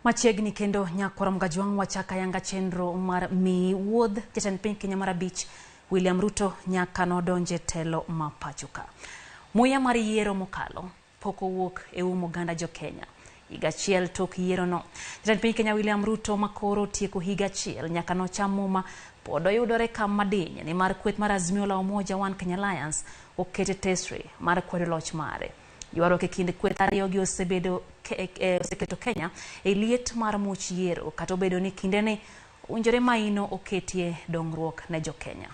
Machiegni kendo nyakwara mgajwang' wachaka yanga chenro mar mi wuodh jatend piny Kenya mar abich William Ruto nyaka nodonje telo ma pachoka. Muya mar yiero mokalo pok owuok e oganda jo Kenya. Higa achiel tok yiero no, jatend piny Kenya William Ruto makoro tieko higa achiel nyaka nocham muma pod oyudore kama diny ni mar kweth mar Azimio la Umoja One Kenya Alliance okete tesre mar kwedo loch mare. Ywaruok e kind kweth ariyogi oseketo Kenya e liet mar much yiero kata obedo ni kindeni owinjore maino oketie dongruok ne jo Kenya.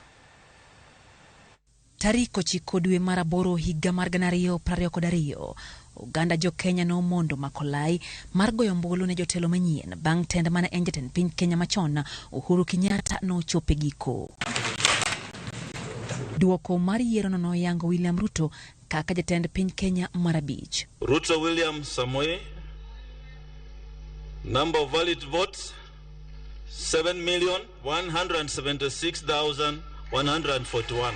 Tarik 9 dwe mar 8 higa mar 2022 oganda jo Kenya no mondo makolai mar goyo ombulu ne jotelo manyien bang' tend mane en jatend piny Kenya machon Uhuru Kenyatta no chope giko. Duoko mar yiero no yango William Ruto kaka jatend piny Kenya mar abich. Ruto William Samoei, number of valid votes 7,176,141.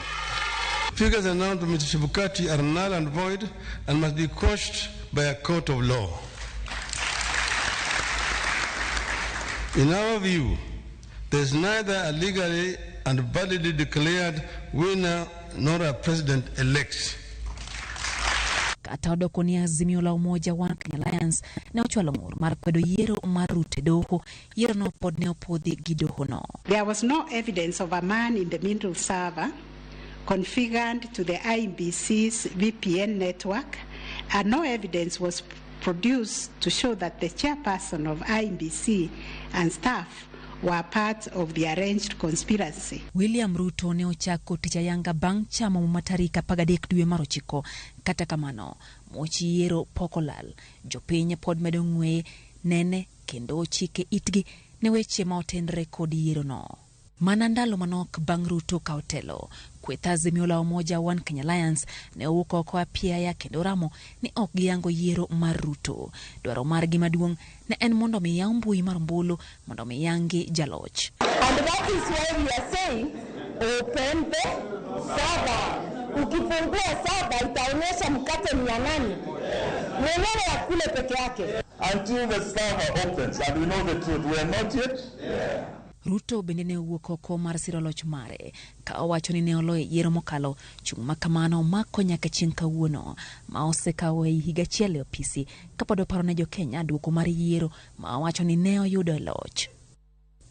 Figures announced by Mr. Shibukati are null and void and must be quashed by a court of law. In our view, there is neither a legally and validly declared winner nor a president-elect. Kata odoko ni Azimio la Umoja One Kenya Alliance ne ochwalo ng'ur mar kwedo yiero mar Ruto doho, yiero no pod ne opodhi gi doho no. There was no evidence of a man in the middle server configured to the IEBC's VPN network, and no evidence was produced to show that the chairperson of IEBC and staff were part of the arranged conspiracy. William Ruto ne ochako tich ayanga bang' chamo matarika 13 dwe mar 9. Kata kamano, mochi yiero pokolal, jopiny pod medo ng'we nene kendo chike itgi ne weche ma otenre kod yiero no. Mana ndalo manok bang' Ruto ka otelo, kweth Azimio la Umoja One Kenya Alliance ne owuok oko apiaya kendo ramo ni ok giyango yiero mar Ruto. Dwaro margi maduong' ne en mondo mi yaw mbui mar ombulu mondo mi yangi jaloch. And that is why we are saying open the server. Ukifungua server itaonyesha mkate ni ya nani. Mwenyewe ya kule peke yake. Until the server opens and we know the truth, we are not yet. Ruto bende ne owuok oko mar siro loch mare ka owacho ni ne oloyo yiero mokalo chung' makamano mako nyaka chieng' kawuono ma osekawo higa achiel e opisi kapod oparo ne jo Kenya duoko mar yiero ma owacho ni ne oyudo loch.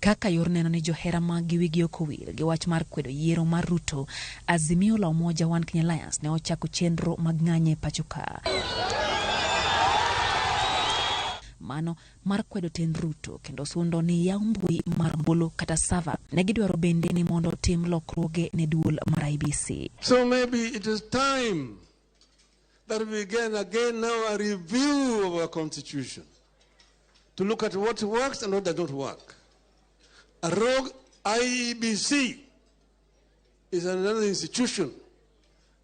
Kaka yor neno ni johera mag giwigi okowil gi wach mar kwedo yiero mar Ruto, Azimio la Umoja One Kenya Alliance ne ochako chenro mag ng'anye pachoka. Mano mar kwedo ten Ruto kendo sundo ni yaw mbui mar mbulu kata server ne gidwaro bende ni mondo tim lokruoge ne duol mar IEBC. So maybe it is time that we begin again now a review of our constitution to look at what works and what does not work. A rogue IEBC is another institution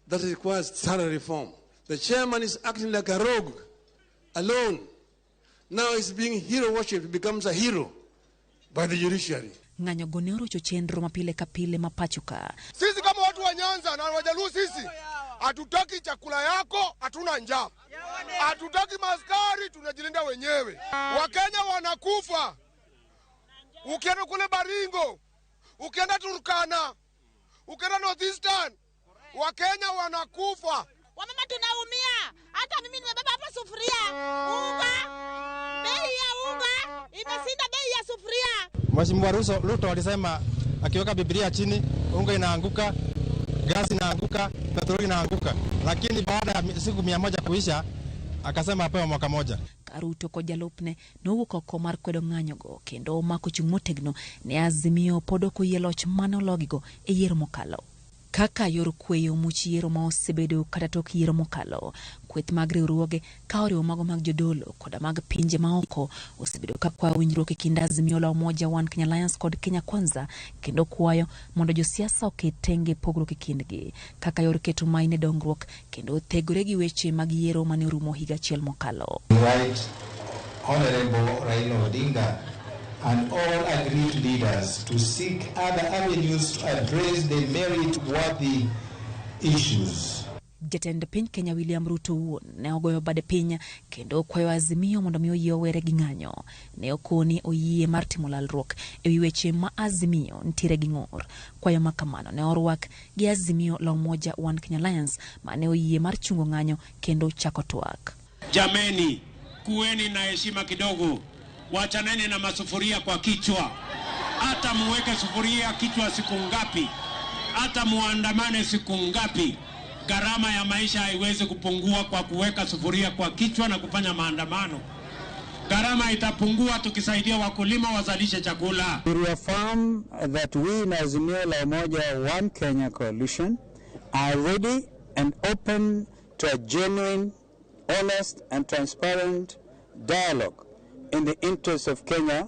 that requires thorough reform. The chairman is acting like a rogue, alone. Now he's being hero worshipped, he becomes a hero by the judiciary. Ng'anyo gone orocho chenro mapile kapile mapachuka. Sisi kama watu wa Nyanza na Wajaluo sisi hatutaki chakula yako, hatuna njaa. Hatutaki maskari, tunajilinda wenyewe. Wakenya wanakufa. Ukienda kule Baringo, ukienda Turkana, ukienda Northeastern, Wakenya wanakufa. Wamama tunaumia. Hata mimi nimebeba hapa sufuria. Unga. Bei ya unga imeshinda bei ya sufuria. Mheshimiwa Ruto alisema akiweka Biblia chini, unga inaanguka, gasi inaanguka, petroli inaanguka. Lakini baada ya siku 100 kuisha, akasema apewe mwaka moja. Ruto ko jalopne no wuok oko mar kwedo ng'anyogo kendo mako chung' motegno ne Azimio podoko yeloch manologigo e yiero mokalo. Kaka yor kweyo much yiero ma osebedo kata tok yiero mokalo, kweth mag riwruoge ka oriwo mago mag jodolo koda mag pinje maoko osebedo ka kwayo winjruok e kind Azimio la Umoja One Kenya Alliance kod Kenya Kwanza kendo kwayo mondo josiasa oket tenge pogruok e kindgi kaka yor keto maine dongruok kendo thegore gi weche mag yiero mane orumo higa achiel mokalo. Right, Honorable Raila Odinga and all agreed leaders to seek other avenues to address the merit-worthy issues. Jatend piny Kenya William Ruto ne ogoyo bade piny kendo kwayo Azimio mondo mi oyie owere gi ng'anyo. Ne okoni oyie mar timo lalruok ewi weche ma Azimio ntiere gi ng'ur. Kwayo makamano ne orwak gi Azimio la Umoja One Kenya Alliance mane oyie mar chungo ng'anyo kendo chako twak. Jameni, kuweni na heshima kidogo. Wachaneni na masufuria kwa kichwa. Hata muweke sufuria kichwa siku ngapi, hata muandamane siku ngapi, gharama ya maisha haiwezi kupungua kwa kuweka sufuria kwa kichwa na kufanya maandamano. Gharama itapungua tukisaidia wakulima wazalishe chakula. We reaffirm that we in Azimio la Umoja One Kenya Coalition are ready and open to a genuine, honest and transparent dialogue in the interest of Kenya,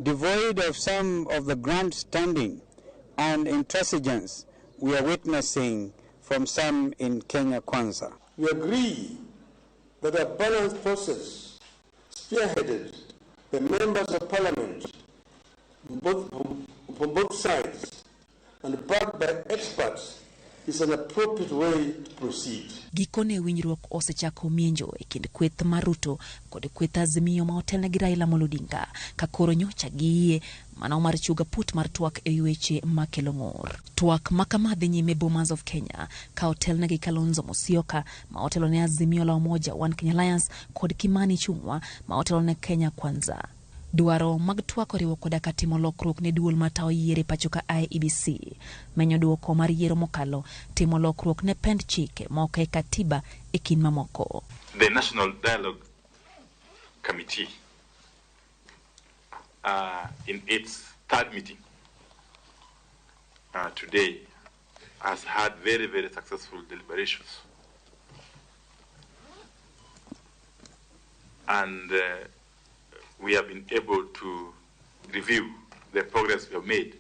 devoid of some of the grandstanding and intransigence we are witnessing from some in Kenya Kwanza. We agree that a balanced process spearheaded by members of parliament from both sides and backed by experts is an appropriate way to proceed. Gikone winjruok osechako mienjo e kind kweth mar Ruto kod kweth Azimio ma otelne gi Raila Odinga ka koro nyocha giye mano mar chuga put mar twak e weche makelo ng'ur. Twak makama dhi nyime Bomas of Kenya ka otelne gi Kalonzo Musyoka ma otelone Azimio la Umoja One Kenya Alliance kod Kimani Ichung'wa ma otelone Kenya Kwanza. Duaro mag twak oriwo koda ka timo lokruok ne duol matao yiero pacho ka IEBC, menyo duoko mar yiero mokalo, timo lokruok ne pend chike moko e katiba e kind mamoko. The National Dialogue Committee, in its third meeting today, has had very, very successful deliberations. And we have been able to review the progress we have made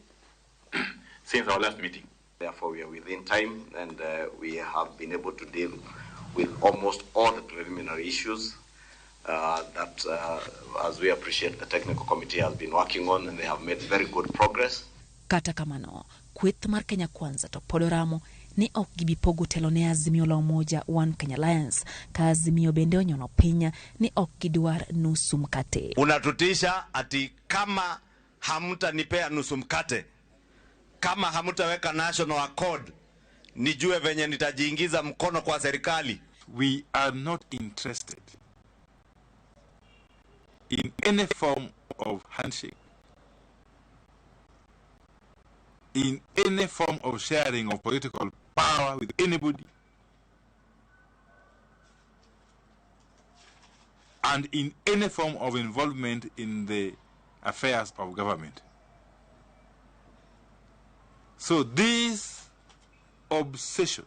since our last meeting. Therefore, we are within time, and we have been able to deal with almost all the preliminary issues that, as we appreciate, the technical committee has been working on, and they have made very good progress. Kata kamano, kweth mar Kenya Kwanza to podoramo ni ok gibipogo telo ne Azimio la Umoja One Kenya Alliance ka Azimio bende onyono pinya ni ok gidwar nusu mkate. Unatutisha ati kama hamtanipea nusu mkate, kama hamtaweka national accord, nijue venye nitajiingiza mkono kwa serikali. We are not interested in any form of handshake, in any form of sharing of political power with anybody, and in any form of involvement in the affairs of government. So this obsession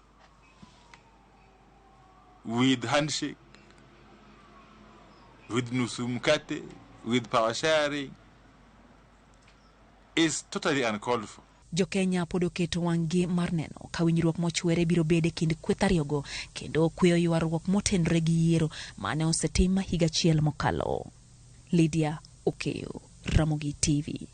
with handshake, with nusu mkate, with power sharing is totally uncalled for. Jo Kenya podo keto wangi mar neno ka winjruok mochwere biro bede kind kweth ariyogo kendo kweyo ywaruok motenre gi yiero mane osetim higa achiel mokalo. Lydia Okeyo, Ramogi TV.